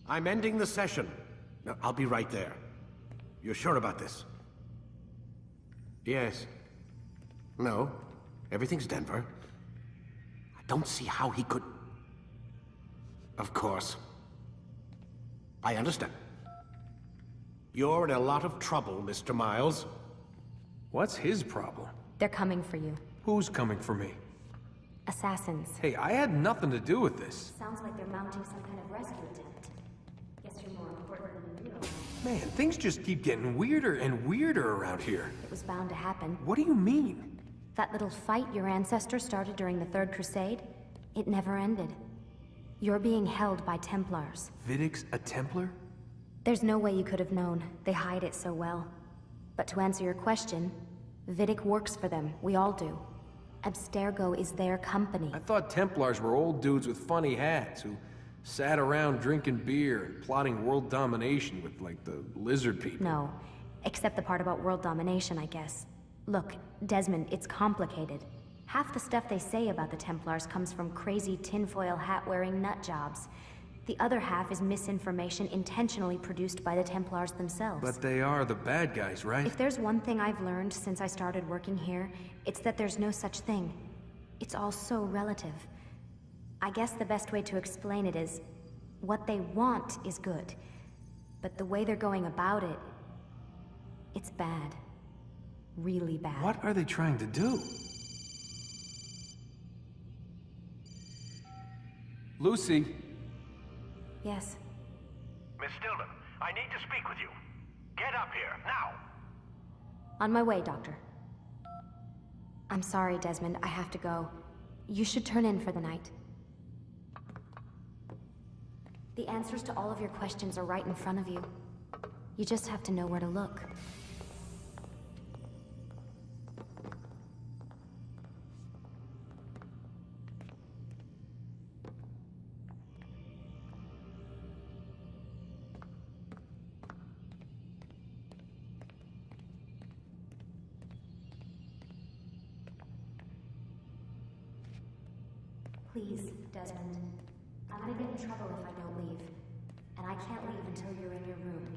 I'm ending the session. No, I'll be right there. You're sure about this? Yes. No. Everything's Denver. I don't see how he could... Of course. I understand. You're in a lot of trouble, Mr. Miles. What's his problem? They're coming for you. Who's coming for me? Assassins. Hey, I had nothing to do with this. Sounds like they're mounting some kind of rescue attempt. Guess you're more important than you know. Man, things just keep getting weirder and weirder around here. It was bound to happen. What do you mean? That little fight your ancestors started during the Third Crusade, it never ended. You're being held by Templars. Vidic's a Templar? There's no way you could have known. They hide it so well. But to answer your question, Vidic works for them. We all do. Abstergo is their company. I thought Templars were old dudes with funny hats who sat around drinking beer and plotting world domination with, like, the lizard people. No. Except the part about world domination, I guess. Look, Desmond, it's complicated. Half the stuff they say about the Templars comes from crazy tinfoil hat-wearing nut jobs. The other half is misinformation intentionally produced by the Templars themselves. But they are the bad guys, right? If there's one thing I've learned since I started working here, it's that there's no such thing. It's all so relative. I guess the best way to explain it is, what they want is good. But the way they're going about it, it's bad. Really bad. What are they trying to do? Lucy. Yes. Miss Stillman, I need to speak with you. Get up here, now! On my way, Doctor. I'm sorry, Desmond. I have to go. You should turn in for the night. The answers to all of your questions are right in front of you. You just have to know where to look. Please, Desmond. I'm gonna get in trouble if I don't leave. And I can't leave until you're in your room.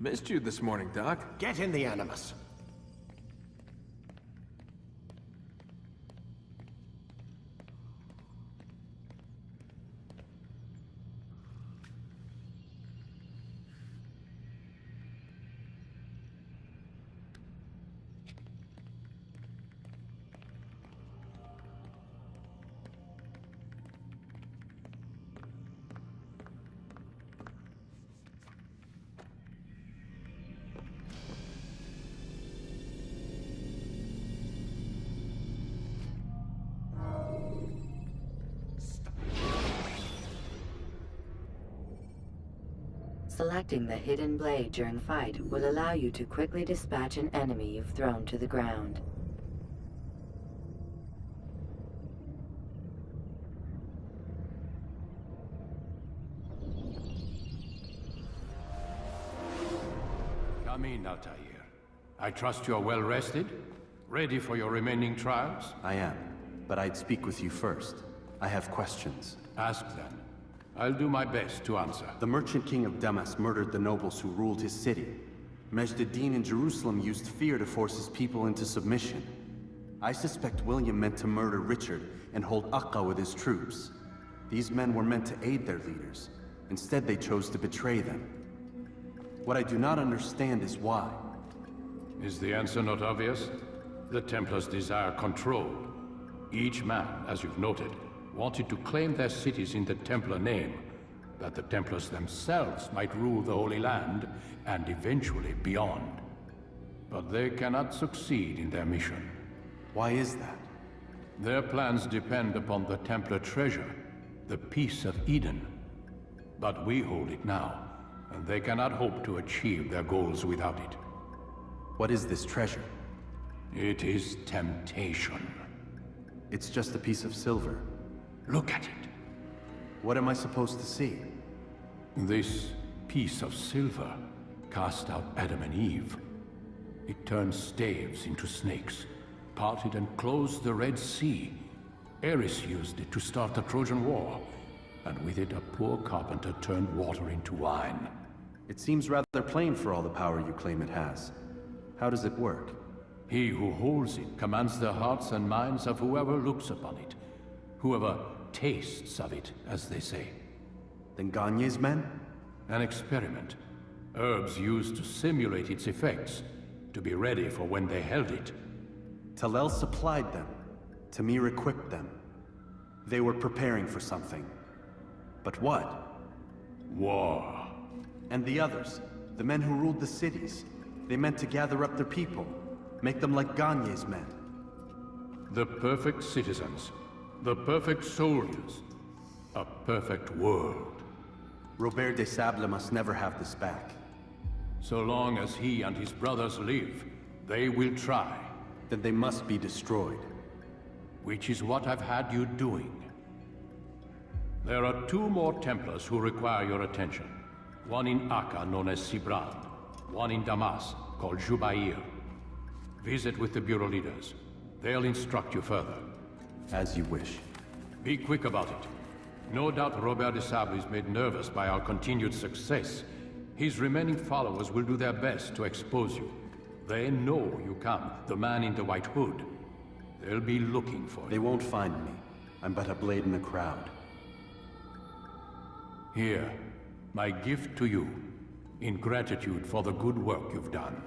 Missed you this morning, Doc. Get in the Animus. Selecting the hidden blade during fight will allow you to quickly dispatch an enemy you've thrown to the ground. Come in, Altair. I trust you're well rested? Ready for your remaining trials? I am, but I'd speak with you first. I have questions. Ask then. I'll do my best to answer. The merchant king of Damascus murdered the nobles who ruled his city. Majd ad-Din in Jerusalem used fear to force his people into submission. I suspect William meant to murder Richard and hold Aqqa with his troops. These men were meant to aid their leaders. Instead, they chose to betray them. What I do not understand is why. Is the answer not obvious? The Templars desire control. Each man, as you've noted, wanted to claim their cities in the Templar name, that the Templars themselves might rule the Holy Land, and eventually beyond. But they cannot succeed in their mission. Why is that? Their plans depend upon the Templar treasure, the Peace of Eden. But we hold it now, and they cannot hope to achieve their goals without it. What is this treasure? It is temptation. It's just a piece of silver. Look at it. What am I supposed to see? This piece of silver cast out Adam and Eve. It turned staves into snakes, parted and closed the Red Sea. Eris used it to start the Trojan War, and with it a poor carpenter turned water into wine. It seems rather plain for all the power you claim it has. How does it work? He who holds it commands the hearts and minds of whoever looks upon it. Whoever tastes of it, as they say. Then Gagne's men? An experiment. Herbs used to simulate its effects, to be ready for when they held it. Talel supplied them. Tamir equipped them. They were preparing for something. But what? War. And the others, the men who ruled the cities, they meant to gather up their people, make them like Gagne's men. The perfect citizens, the perfect soldiers, a perfect world. Robert de Sable must never have this back. So long as he and his brothers live, they will try. Then they must be destroyed. Which is what I've had you doing. There are two more Templars who require your attention. One in Aqqa, known as Sibran. One in Damascus, called Jubair. Visit with the Bureau leaders. They'll instruct you further. As you wish. Be quick about it. No doubt Robert de Sable is made nervous by our continued success. His remaining followers will do their best to expose you. They know you come, the man in the white hood. They'll be looking for you. They won't find me. I'm but a blade in the crowd. Here, my gift to you, in gratitude for the good work you've done.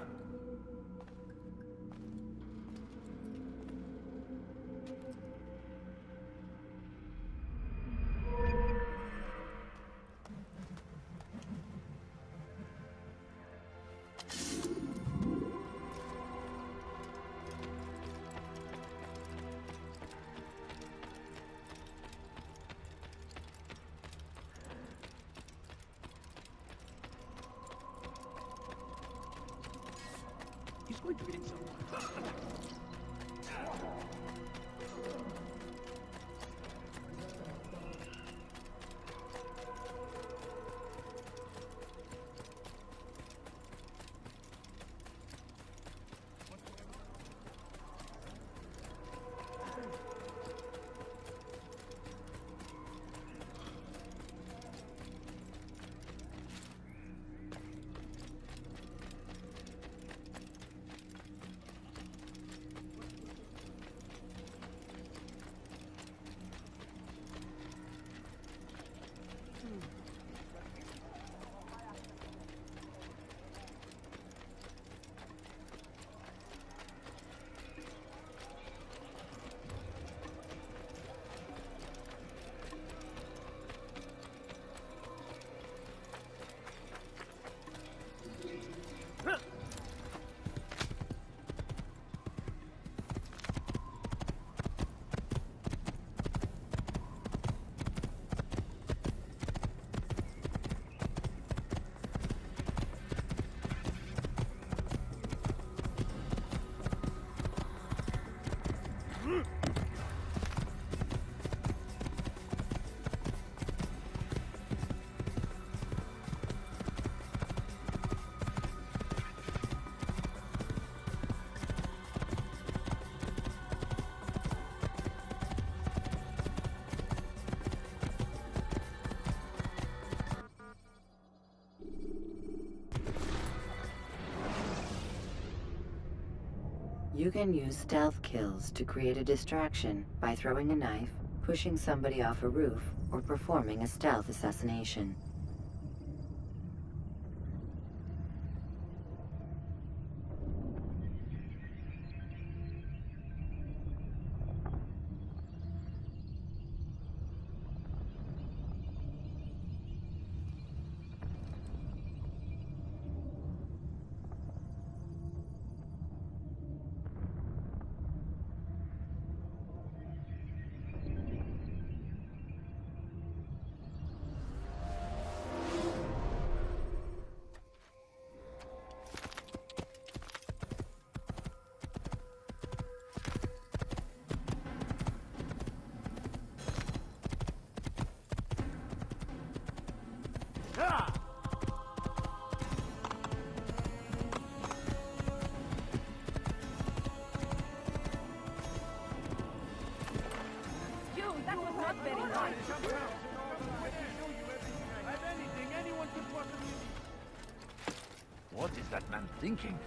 You can use stealth kills to create a distraction by throwing a knife, pushing somebody off a roof, or performing a stealth assassination. What is that man thinking?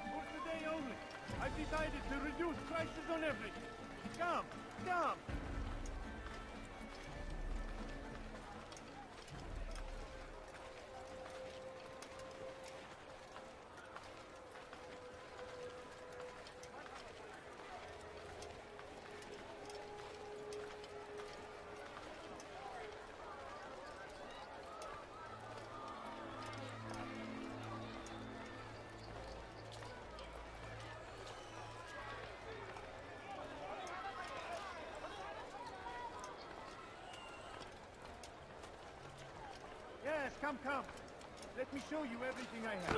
For today only, I've decided to reduce prices on everything. Come, come! Yes, come, come. Let me show you everything I have.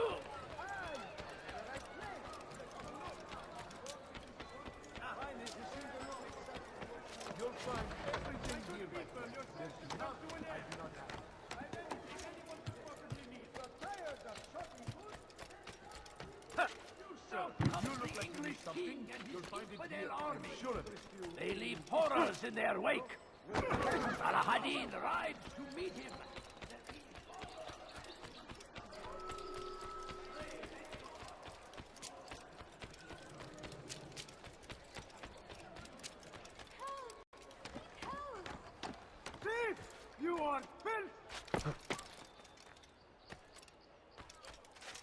You'll find everything here. There's nothing I do not have. I've anything anyone could possibly need. You're tired of shopping goods? You look like you need something. You'll find it here. I'm sure of it. They leave horrors in their wake. Saladin rides to meet him. Thief! You are filth!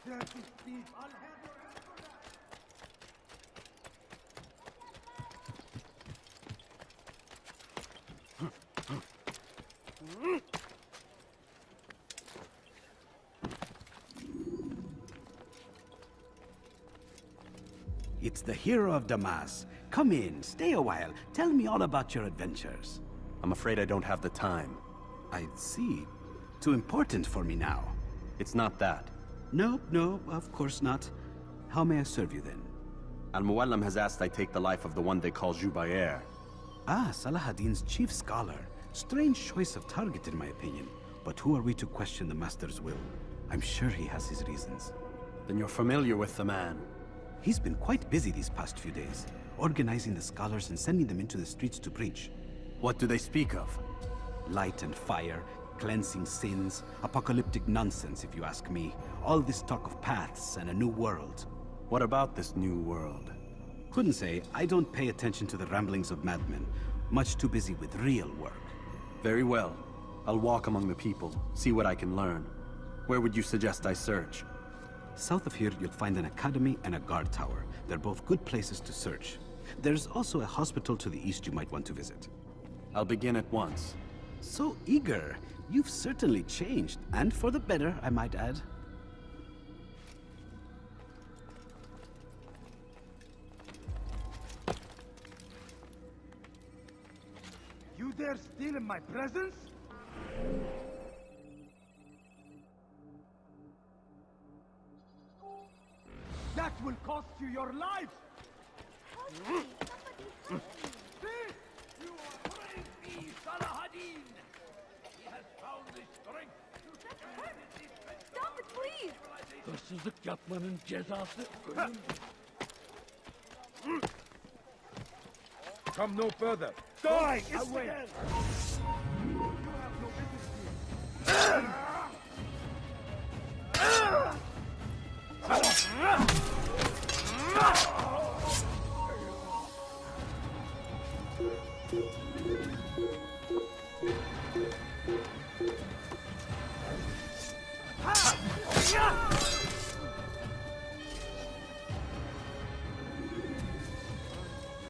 Dirty thief! I'll have your head for that! It's the hero of Damascus. Come in, stay a while. Tell me all about your adventures. I'm afraid I don't have the time. I see. Too important for me now. It's not that. No, no, of course not. How may I serve you then? Al-Muallim has asked I take the life of the one they call Jubair. Ah, Salahadin's chief scholar. Strange choice of target in my opinion. But who are we to question the Master's will? I'm sure he has his reasons. Then you're familiar with the man. He's been quite busy these past few days, organizing the scholars and sending them into the streets to preach. What do they speak of? Light and fire, cleansing sins, apocalyptic nonsense if you ask me. All this talk of paths and a new world. What about this new world? Couldn't say. I don't pay attention to the ramblings of madmen. Much too busy with real work. Very well. I'll walk among the people, see what I can learn. Where would you suggest I search? South of here, you'll find an academy and a guard tower. They're both good places to search. There's also a hospital to the east you might want to visit. I'll begin at once. So eager. You've certainly changed, and for the better, I might add. You dare steal in my presence? That will cost you your life! Thief! You are brave me, Saladin! He has found the strength to stand in this hırsızlık yapmanın cezası ölüm. Come no further. Die! It's the end! Yeah!